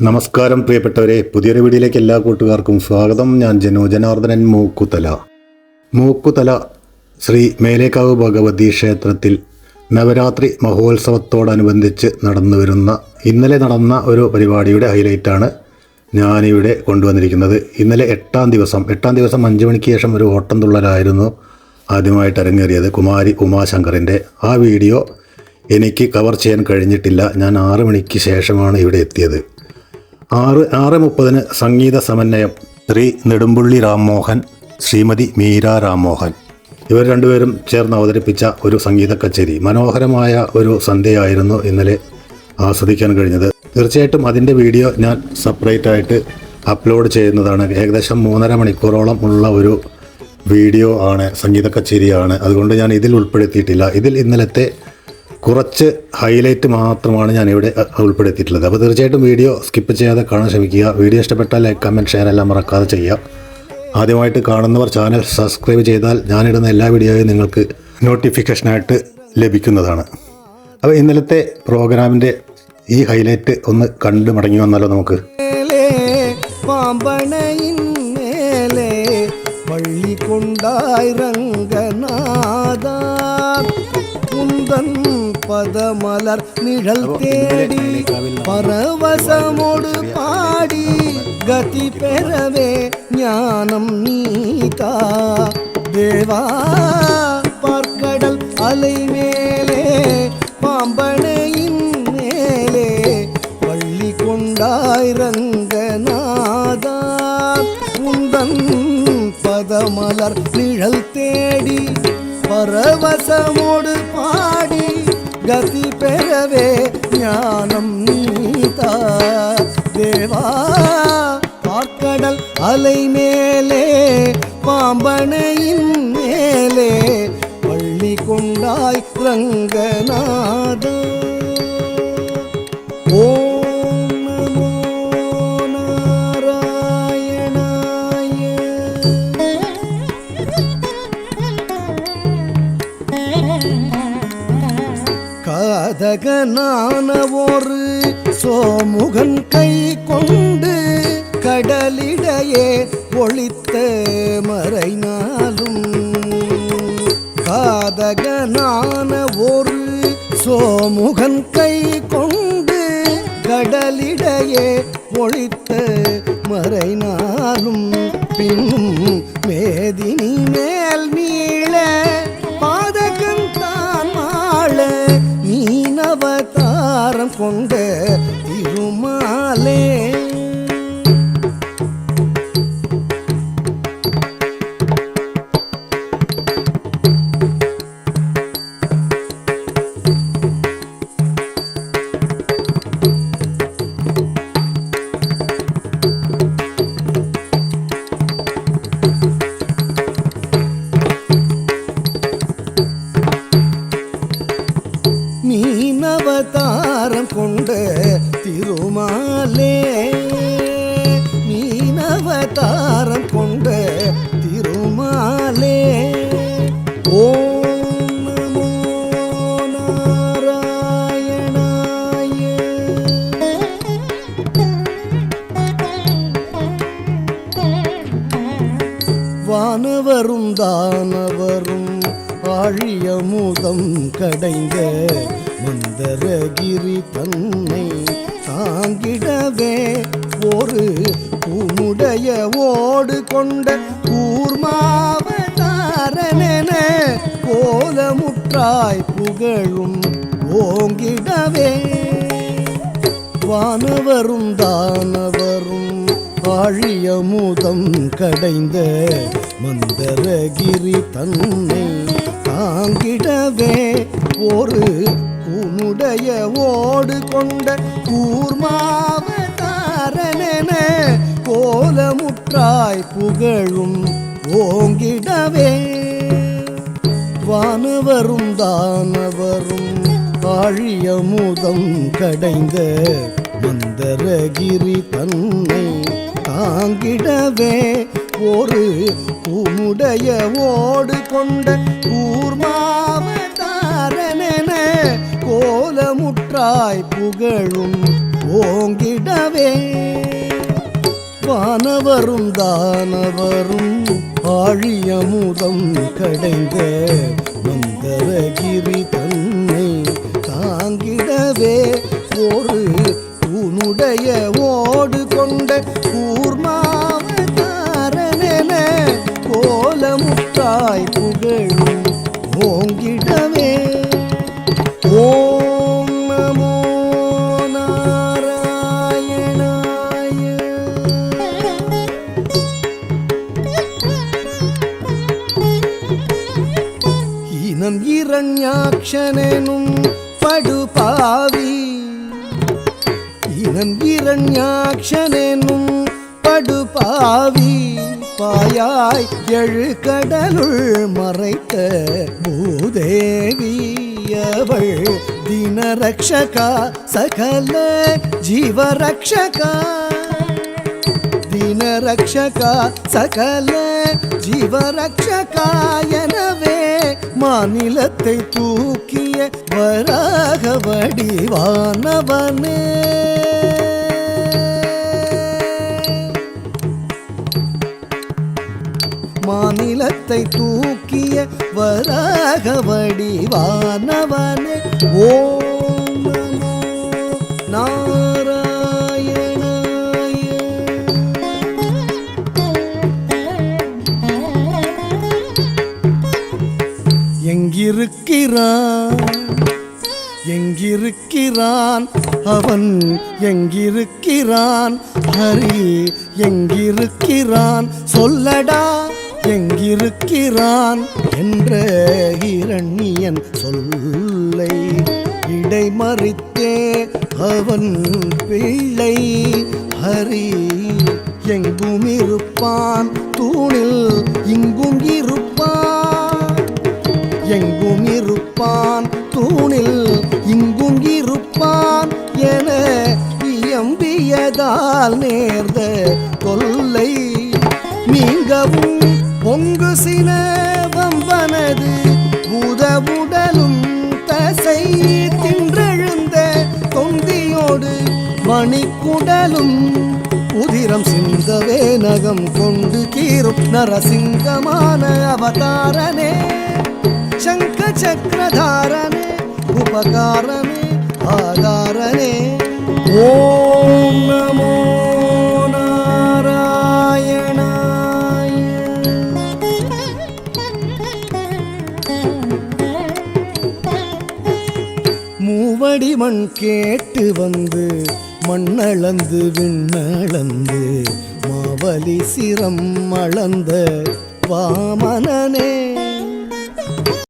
നമസ്കാരം പ്രിയപ്പെട്ടവരെ, പുതിയൊരു വീഡിയോയിലേക്ക് എല്ലാ കൂട്ടുകാർക്കും സ്വാഗതം. ഞാൻ ജനാർദ്ദനൻ മൂക്കുതല ശ്രീ മേലേക്കാവ് ഭഗവതി ക്ഷേത്രത്തിൽ നവരാത്രി മഹോത്സവത്തോടനുബന്ധിച്ച് ഇന്നലെ നടന്ന ഒരു പരിപാടിയുടെ ഹൈലൈറ്റാണ് ഞാനിവിടെ കൊണ്ടുവന്നിരിക്കുന്നത്. ഇന്നലെ എട്ടാം ദിവസം 5 മണിക്ക് ശേഷം ഒരു ഓട്ടം തുള്ളലായിരുന്നു ആദ്യമായിട്ട് അരങ്ങേറിയത് കുമാരി ഉമാശങ്കറിൻ്റെ. ആ വീഡിയോ എനിക്ക് കവർ ചെയ്യാൻ കഴിഞ്ഞിട്ടില്ല. ഞാൻ 6 മണിക്ക് ശേഷമാണ് ഇവിടെ എത്തിയത്. 6:30 സംഗീത സമന്വയം ശ്രീ നെടുമ്പുള്ളി രാംമോഹൻ, ശ്രീമതി മീര രാംമോഹൻ, ഇവർ രണ്ടുപേരും ചേർന്ന് അവതരിപ്പിച്ച ഒരു സംഗീത കച്ചേരി. മനോഹരമായ ഒരു സന്ധ്യയായിരുന്നു ഇന്നലെ ആസ്വദിക്കാൻ കഴിഞ്ഞത്. തീർച്ചയായിട്ടും അതിൻ്റെ വീഡിയോ ഞാൻ സെപ്പറേറ്റ് ആയിട്ട് അപ്ലോഡ് ചെയ്യുന്നതാണ്. ഏകദേശം 3.5 മണിക്കൂറോളം ഉള്ള ഒരു വീഡിയോ ആണ്, സംഗീത കച്ചേരിയാണ്. അതുകൊണ്ട് ഞാൻ ഇതിൽ ഉൾപ്പെടുത്തിയിട്ടില്ല. ഇതിൽ ഇന്നലത്തെ കുറച്ച് ഹൈലൈറ്റ് മാത്രമാണ് ഞാനിവിടെ ഉൾപ്പെടുത്തിയിട്ടുള്ളത്. അപ്പോൾ തീർച്ചയായിട്ടും വീഡിയോ സ്കിപ്പ് ചെയ്യാതെ കാണാൻ ശ്രമിക്കുക. വീഡിയോ ഇഷ്ടപ്പെട്ടാൽ ലൈക്ക്, കമൻറ്റ്, ഷെയർ എല്ലാം മറക്കാതെ ചെയ്യുക. ആദ്യമായിട്ട് കാണുന്നവർ ചാനൽ സബ്സ്ക്രൈബ് ചെയ്താൽ ഞാനിടുന്ന എല്ലാ വീഡിയോയും നിങ്ങൾക്ക് നോട്ടിഫിക്കേഷനായിട്ട് ലഭിക്കുന്നതാണ്. അപ്പോൾ ഇന്നലത്തെ പ്രോഗ്രാമിൻ്റെ ഈ ഹൈലൈറ്റ് ഒന്ന് കണ്ട് മടങ്ങി വന്നാലോ നമുക്ക്. பதமலர் நிழல் தேடி பரவசமோடு பாடி கதி பெறவே ஞானம் நீதா தேவா. பார்க்கடல் அலை மேலே பாம்பனையின் மேலே பள்ளி கொண்டாய் ரங்கநாதா. உந்தன் பதமலர் நிழல் தேடி பரவசமோடு பாடி கதி பெறவே ஞானம் நீதா தேவா. பார்க்கடல் அலை மேலே பாம்பனையின் மேலே பள்ளி கொண்டாய் ரங்கநாதா. ஓம் நமோ நாராயணாய. காதகனான ஒரு சோமுகன் கை கொண்டு கடலிடையே ஒளித்த மறைநாளும். காதகனான ஒரு சோமுகன் கை கொண்டு கடலிடையே ஒளித்த மறைநாளும். பின்னும் மேதினி மேல் மீள பாதகன் தான் மாள அவதாரம் கொண்ட திருமாலே. மீனவதாரம் கொண்ட திருமாலே, மீனவதாரம் கொண்ட திருமாலே. ஓம் நமோ நாராயணாய. வானவரும் தானவரும் ஆழியமுதம் கடைந்த மந்தரகிரி தன்னை தாங்கிடவே ஒரு பூமுடைய ஓடு கொண்ட கூர்மாவதாரனென கோலமுற்றாய் புகழும் ஓங்கிடவே. வானவரும் தானவரும் ஆழியமுதம் கடைந்த மந்தரகிரி தன்னை தாங்கிடவே ஒரு உன்னுடைய ஓடு கொண்ட கூர்மாவதாரனென கோலமுற்றாய் புகழும் ஓங்கிடவே. வானவரும் தானவரும் ஆழியமுதம் கடைந்த மந்தரகிரி தன்னை தாங்கிடவே ஒரு உன்னுடைய ஓடு கொண்ட கூர்மாவதாரனென கோலமுற்றாய் புகழும் ஓங்கிடவே வானவரும் தானவரும் ஆழியமுதம் கடைந்த மந்தரகிரி தன்னை தாங்கிடவே ஒரு உன்னுடைய ஓடு கொண்ட கூர்மாவதாரனென கோலமுற்றாய் புகழும் ஓங்கிடவே ஓம் நமோ நாராயணாய. ஈனம் இரண்யாக்ஷனும் படுபாவி ஈனம் இரண்யாக்ஷனும் படுபாவி பாயாய் எழு கடலுள் மறைத்த பூதேவி அவள் தினரக்ஷகா சகல ஜீவரக்ஷகா தினரக்ஷகா சகல ஜீவரக்ஷகா எனவே மாநிலத்தை தூக்கிய வராக வடிவானவனே மாநிலத்தை தூக்கிய வராக வடிவானவனே ஓம் நமோ நாராயணாய. எங்கிருக்கிறான் அவன் எங்கிருக்கிறான் ஹரி எங்கிருக்கிறான் சொல்லடா எங்கிருக்கிறான் என்ற இரண்யன் சொல்லை இடைமறித்தே அவன் பிள்ளை ஹரி எங்கும் இருப்பான் தூணில் இங்கும் இருப்பான் எங்கும் இருப்பான் தூணில் இங்கும் இருப்பான் என இயம்பியதால் நேர்ந்த கொல்லை நீங்கவும் பொங்கு சினவம்பனது பூதவுடலும் தசை தின்றெழுந்த தொந்தியோடு மணிக்குடலும் உதிரம் சிந்தவே நகம் கொண்டு கீரும் நரசிங்கமான அவதாரனே சங்க சக்கரதாரனே உபகாரனே ஆதாரனே ஓம் நமோ நாராயணாய. மூவடி மண் கேட்டு வந்து மண்ணளந்து விண்ணளந்து மாவலி சிரம் அளந்த வாமனனே